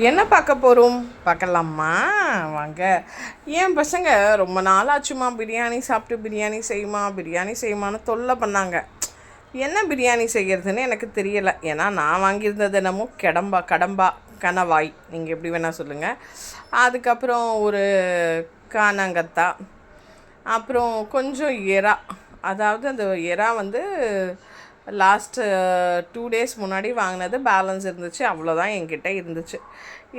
என்ன பார்க்க போகிறோம் பார்க்கலாமா? வாங்க. என் பசங்க ரொம்ப நாளாச்சுமா பிரியாணி சாப்பிட்டு பிரியாணி செய்யுமான்னு தொல்லை பண்ணாங்க. என்ன பிரியாணி செய்கிறதுன்னு எனக்கு தெரியலை. ஏன்னா நான் வாங்கியிருந்தது என்னமோ கடம்பா கணவாய், நீங்கள் எப்படி வேணால் சொல்லுங்கள். அதுக்கப்புறம் ஒரு கானாங்கத்தா, அப்புறம் கொஞ்சம் எறா. அதாவது அந்த எறா வந்து லாஸ்ட்டு 2 days முன்னாடி வாங்கினது பேலன்ஸ் இருந்துச்சு, அவ்வளோதான் என்கிட்ட இருந்துச்சு.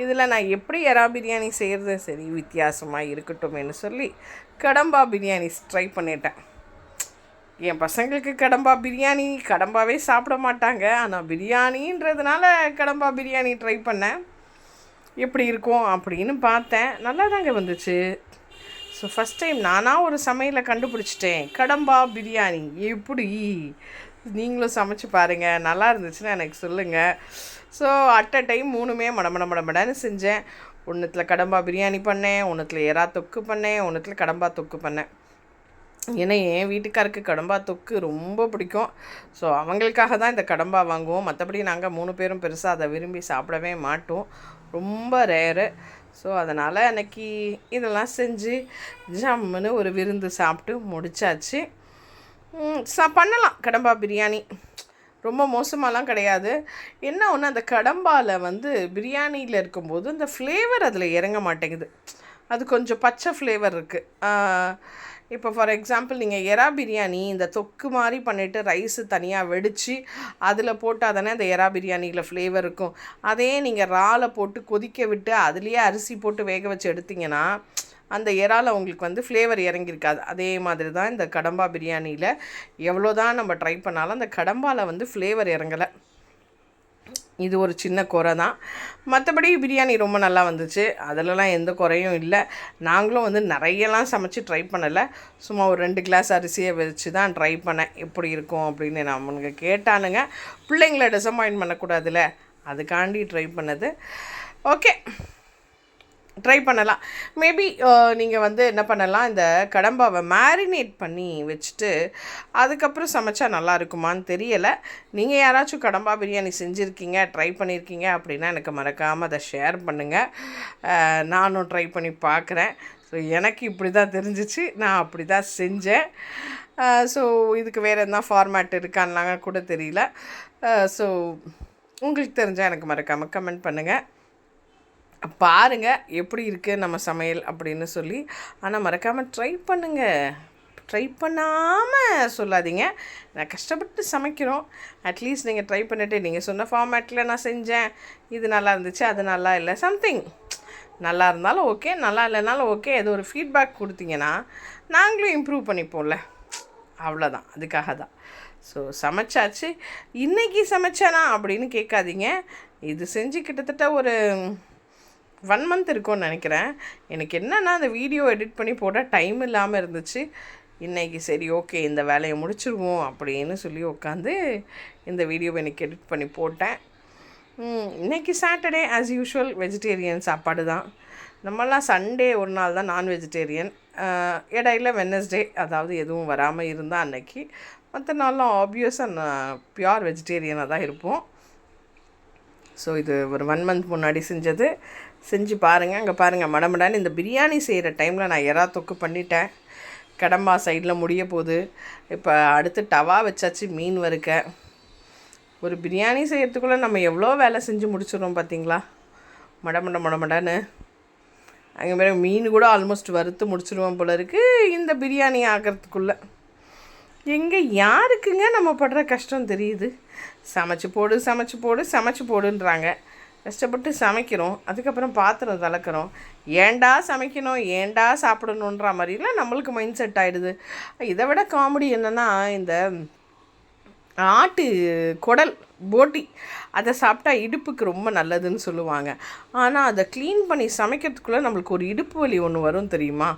இதில் நான் எப்படி எறா பிரியாணி செய்கிறது, சரி வித்தியாசமாக இருக்கட்டும்னு சொல்லி கடம்பா பிரியாணி ட்ரை பண்ணிட்டேன். என் பசங்களுக்கு கடம்பாவே சாப்பிட மாட்டாங்க. ஆனால் பிரியாணின்றதுனால கடம்பா பிரியாணி ட்ரை பண்ணேன். எப்படி இருக்கும் அப்படின்னு பார்த்தேன். நல்லா தாங்க வந்துச்சு. ஸோ ஃபஸ்ட் டைம் நானாக ஒரு சமையலை கண்டுபிடிச்சிட்டேன். கடம்பா பிரியாணி எப்படி நீங்களும் சமைச்சு பாருங்கள், நல்லா இருந்துச்சுன்னு எனக்கு சொல்லுங்கள். ஸோ அட் அ டைம் 3மே மடமடன்னு செஞ்சேன். ஒன்றுத்தில் கடம்பா பிரியாணி பண்ணேன், ஒன்றுத்தில் எறா தொக்கு பண்ணேன், ஒன்றுத்தில் கடம்பா தொக்கு பண்ணேன். ஏன்னா என் வீட்டுக்காருக்கு கடம்பா தொக்கு ரொம்ப பிடிக்கும். ஸோ அவங்களுக்காக தான் இந்த கடம்பா வாங்குவோம். மற்றபடி நாங்கள் 3 பேரும் பெருசாக அதை விரும்பி சாப்பிடவே மாட்டோம், ரொம்ப ரேரு. ஸோ அதனால் அன்றைக்கி இதெல்லாம் செஞ்சு ஜம்முன்னு ஒரு விருந்து சாப்பிட்டு முடித்தாச்சு. பண்ணலாம் கடம்பா பிரியாணி, ரொம்ப மோசமாலாம் கிடையாது. என்ன ஒன்று, அந்த கடம்பாவில் வந்து பிரியாணியில் இருக்கும்போது அந்த ஃப்ளேவர் அதில் இறங்க மாட்டேங்குது. அது கொஞ்சம் பச்சை ஃப்ளேவர் இருக்குது. இப்போ ஃபார் எக்ஸாம்பிள் நீங்கள் எறா பிரியாணி இந்த தொக்கு மாதிரி பண்ணிவிட்டு ரைஸு தனியாக வெடித்து அதில் போட்டால் தானே அந்த எறா பிரியாணியில் ஃப்ளேவர் இருக்கும். அதே நீங்கள் இறாலை போட்டு கொதிக்க விட்டு அதுலேயே அரிசி போட்டு வேக வச்சு எடுத்திங்கன்னா அந்த இறால் உங்களுக்கு வந்து ஃப்ளேவர் இறங்கியிருக்காது. அதே மாதிரி தான் இந்த கடம்பா பிரியாணியில் எவ்வளோ தான் நம்ம ட்ரை பண்ணாலும் அந்த கடம்பாவில் வந்து ஃப்ளேவர் இறங்கலை. இது ஒரு சின்ன குறை தான். மற்றபடி பிரியாணி ரொம்ப நல்லா வந்துச்சு, அதிலலாம் எந்த குறையும் இல்லை. நாங்களும் வந்து நிறையலாம் சமைச்சு ட்ரை பண்ணலை, சும்மா ஒரு 2 கிளாஸ் அரிசியை வச்சு தான் ட்ரை பண்ணேன். எப்படி இருக்கும் அப்படின்னு நம்மளுக்கு கேட்டானுங்க. பிள்ளைங்கள டிசப்பாயின்ட் பண்ணக்கூடாதுல்ல, அதுக்காண்டி ட்ரை பண்ணது. ஓகே, ட்ரை பண்ணலாம். மேபி நீங்கள் வந்து என்ன பண்ணலாம், இந்த கடம்பாவை மேரினேட் பண்ணி வச்சுட்டு அதுக்கப்புறம் சமைச்சா நல்லா இருக்குமான்னு தெரியலை. நீங்கள் யாராச்சும் கடம்பா பிரியாணி செஞ்சுருக்கீங்க, ட்ரை பண்ணியிருக்கீங்க அப்படின்னா எனக்கு மறக்காமல் அதை ஷேர் பண்ணுங்கள். நானும் ட்ரை பண்ணி பார்க்குறேன். ஸோ எனக்கு இப்படி தான் தெரிஞ்சிச்சு, நான் அப்படி தான் செஞ்சேன். ஸோ இதுக்கு வேறு எதனா ஃபார்மேட் இருக்கான்னாங்க கூட தெரியல. ஸோ உங்களுக்கு தெரிஞ்சால் எனக்கு மறக்காமல் கமெண்ட் பண்ணுங்கள். பாருங்கள் எப்படி இருக்குது நம்ம சமையல் அப்படின்னு சொல்லி. ஆனால் மறக்காமல் ட்ரை பண்ணுங்கள், ட்ரை பண்ணாமல் சொல்லாதீங்க. நான் கஷ்டப்பட்டு சமைக்கிறோம், அட்லீஸ்ட் நீங்கள் ட்ரை பண்ணிவிட்டு நீங்கள் சொன்ன ஃபார்மேட்டில் நான் செஞ்சேன், இது நல்லா இருந்துச்சு, அது நல்லா இல்லை, சம்திங் நல்லா இருந்தாலும் ஓகே, நல்லா இல்லைனாலும் ஓகே, ஏதோ ஒரு ஃபீட்பேக் கொடுத்தீங்கன்னா நாங்களும் இம்ப்ரூவ் பண்ணிப்போம்ல, அவ்வளோதான். அதுக்காக தான். ஸோ சமைச்சாச்சு. இன்றைக்கி சமைச்சேனா அப்படின்னு கேட்காதீங்க. இது செஞ்சு கிட்டத்தட்ட ஒரு 1 month இருக்கும்னு நினைக்கிறேன். எனக்கு என்னென்னா அந்த வீடியோ எடிட் பண்ணி போட டைம் இல்லாமல் இருந்துச்சு. இன்றைக்கி சரி ஓகே இந்த வேலையை முடிச்சிருவோம் அப்படின்னு சொல்லி உட்காந்து இந்த வீடியோவை எனக்கு எடிட் பண்ணி போட்டேன். இன்றைக்கி சாட்டர்டே ஆஸ் யூஷுவல் வெஜிடேரியன் சாப்பாடு தான். நம்மளாம் சண்டே ஒரு நாள் தான் நான் வெஜிடேரியன், இடையில வெட்னஸ்டே அதாவது எதுவும் வராமல் இருந்தால் அன்னைக்கு, மற்ற நாள்லாம் ஆப்வியஸாக பியூர் வெஜிடேரியனாக தான் இருப்போம். ஸோ இது ஒரு 1 month முன்னாடி செஞ்சது. செஞ்சு பாருங்கள். அங்கே பாருங்கள், மடமடான்னு இந்த பிரியாணி செய்கிற டைமில் நான் எறா தொக்கு பண்ணிட்டேன். கடம்பா சைடில் முடிய போகுது. இப்போ அடுத்து டவா வச்சாச்சு மீன் வறுக்க. ஒரு பிரியாணி செய்கிறதுக்குள்ளே நம்ம எவ்வளோ வேலை செஞ்சு முடிச்சிடுறோம் பார்த்தீங்களா, மடமடான்னு. அங்கே மேலே மீன் கூட ஆல்மோஸ்ட் வறுத்து முடிச்சிடுவோம் போல இருக்குது இந்த பிரியாணி ஆகிறதுக்குள்ளே. எங்கே யாருக்குங்க நம்ம படுற கஷ்டம் தெரியுது? சமைச்சு போடுன்றாங்க. கஷ்டப்பட்டு சமைக்கிறோம், அதுக்கப்புறம் பாத்திரம் தளக்கிறோம். ஏண்டா சமைக்கணும், ஏண்டா சாப்பிடணுன்ற மாதிரிலாம் நம்மளுக்கு மைண்ட் செட் ஆகிடுது. இதை விட காமெடி என்னென்னா, இந்த ஆட்டு குடல் போட்டி அதை சாப்பிட்டா இடுப்புக்கு ரொம்ப நல்லதுன்னு சொல்லுவாங்க. ஆனால் அதை க்ளீன் பண்ணி சமைக்கிறதுக்குள்ளே நம்மளுக்கு ஒரு இடுப்பு வலி ஒன்று வரும் தெரியுமா?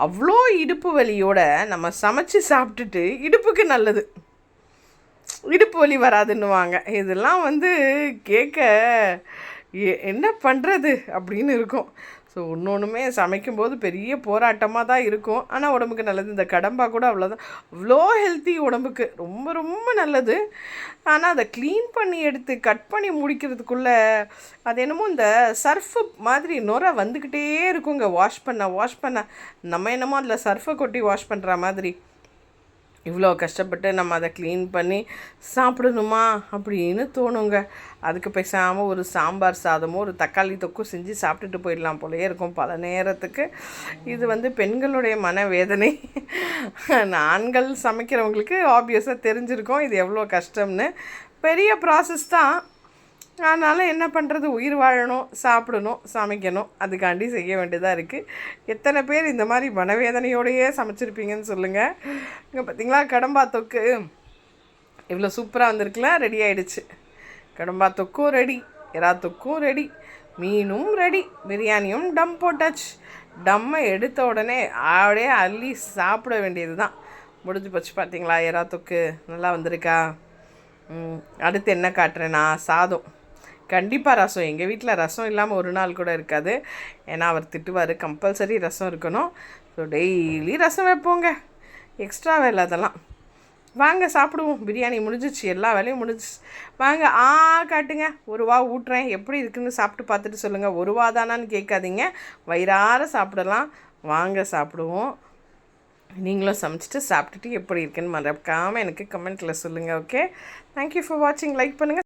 அவ்வளோ இடுப்பு வலியோடு நம்ம சமைச்சு சாப்பிட்டுட்டு இடுப்புக்கு நல்லது, இடுப்பு வலி வராதுன்னுவாங்க. இதெல்லாம் வந்து கேட்க என்ன பண்ணுறது அப்படின்னு இருக்கும். ஸோ ஒன்றுமே சமைக்கும்போது பெரிய போராட்டமாக தான் இருக்கும். ஆனால் உடம்புக்கு நல்லது. இந்த கடம்பா கூட அவ்வளோதான், அவ்வளோ ஹெல்த்தி உடம்புக்கு, ரொம்ப ரொம்ப நல்லது. ஆனால் அதை க்ளீன் பண்ணி எடுத்து கட் பண்ணி முடிக்கிறதுக்குள்ளே அது என்னமோ இந்த சர்ஃபு மாதிரி நுரை வந்துக்கிட்டே இருக்குங்க. வாஷ் பண்ண நம்ம என்னமோ அதில் சர்ஃபை கொட்டி வாஷ் பண்ணுற மாதிரி இவ்வளோ கஷ்டப்பட்டு நம்ம அதை க்ளீன் பண்ணி சாப்பிடணுமா அப்படின்னு தோணுங்க. அதுக்கு பேசாமல் ஒரு சாம்பார் சாதமோ ஒரு தக்காளி தொக்கும் செஞ்சு சாப்பிட்டுட்டு போயிடலாம் போலயே இருக்கும் பல நேரத்துக்கு. இது பெண்களுடைய மனவேதனை. ஆண்கள் சமைக்கிறவங்களுக்கு ஆப்வியஸாக தெரிஞ்சிருக்கும் இது எவ்வளோ கஷ்டம்னு. பெரிய ப்ராசஸ் தான். அதனால் என்ன பண்ணுறது, உயிர் வாழணும், சாப்பிடணும், சமைக்கணும், அதுக்காண்டி செய்ய வேண்டியதாக இருக்குது. எத்தனை பேர் இந்த மாதிரி மனவேதனையோடையே சமைச்சிருப்பீங்கன்னு சொல்லுங்கள். இங்கே பார்த்திங்களா, கடம்பா தொக்கு இவ்வளோ சூப்பராக வந்திருக்குல்ல, ரெடி ஆகிடுச்சு. கடம்பா தொக்கும் ரெடி, எறா தொக்கும் ரெடி, மீனும் ரெடி, பிரியாணியும் டம் போட்டாச்சு. டம்மை எடுத்த உடனே அப்படியே அள்ளி சாப்பிட வேண்டியது தான். முடிஞ்சு போச்சு. பார்த்திங்களா, எறா தொக்கு நல்லா வந்திருக்கா. அடுத்து என்ன காட்டுறேன்னா, சாதம். கண்டிப்பாக ரசம். எங்கள் வீட்டில் ரசம் இல்லாமல் ஒரு நாள் கூட இருக்காது. ஏன்னா அவர் திட்டுவார், கம்பல்சரி ரசம் இருக்கணும். ஸோ டெய்லி ரசம் வைப்போங்க. எக்ஸ்ட்ரா வேலை அதெல்லாம். வாங்க சாப்பிடுவோம். பிரியாணி முடிஞ்சிச்சு, எல்லா வேலையும் முடிஞ்சிச்சு. வாங்க காட்டுங்க. ஒரு வா ஊட்டுறேன், எப்படி இருக்குன்னு சாப்பிட்டு பார்த்துட்டு சொல்லுங்கள். ஒரு வா தானான்னு கேட்காதீங்க, வயிறார சாப்பிடலாம். வாங்க சாப்பிடுவோம். நீங்களும் சமைச்சிட்டு சாப்பிட்டுட்டு எப்படி இருக்குன்னு மறக்காமல் எனக்கு கமெண்ட்டில் சொல்லுங்கள். ஓகே, தேங்க்யூ ஃபார் வாட்சிங். லைக் பண்ணுங்கள்.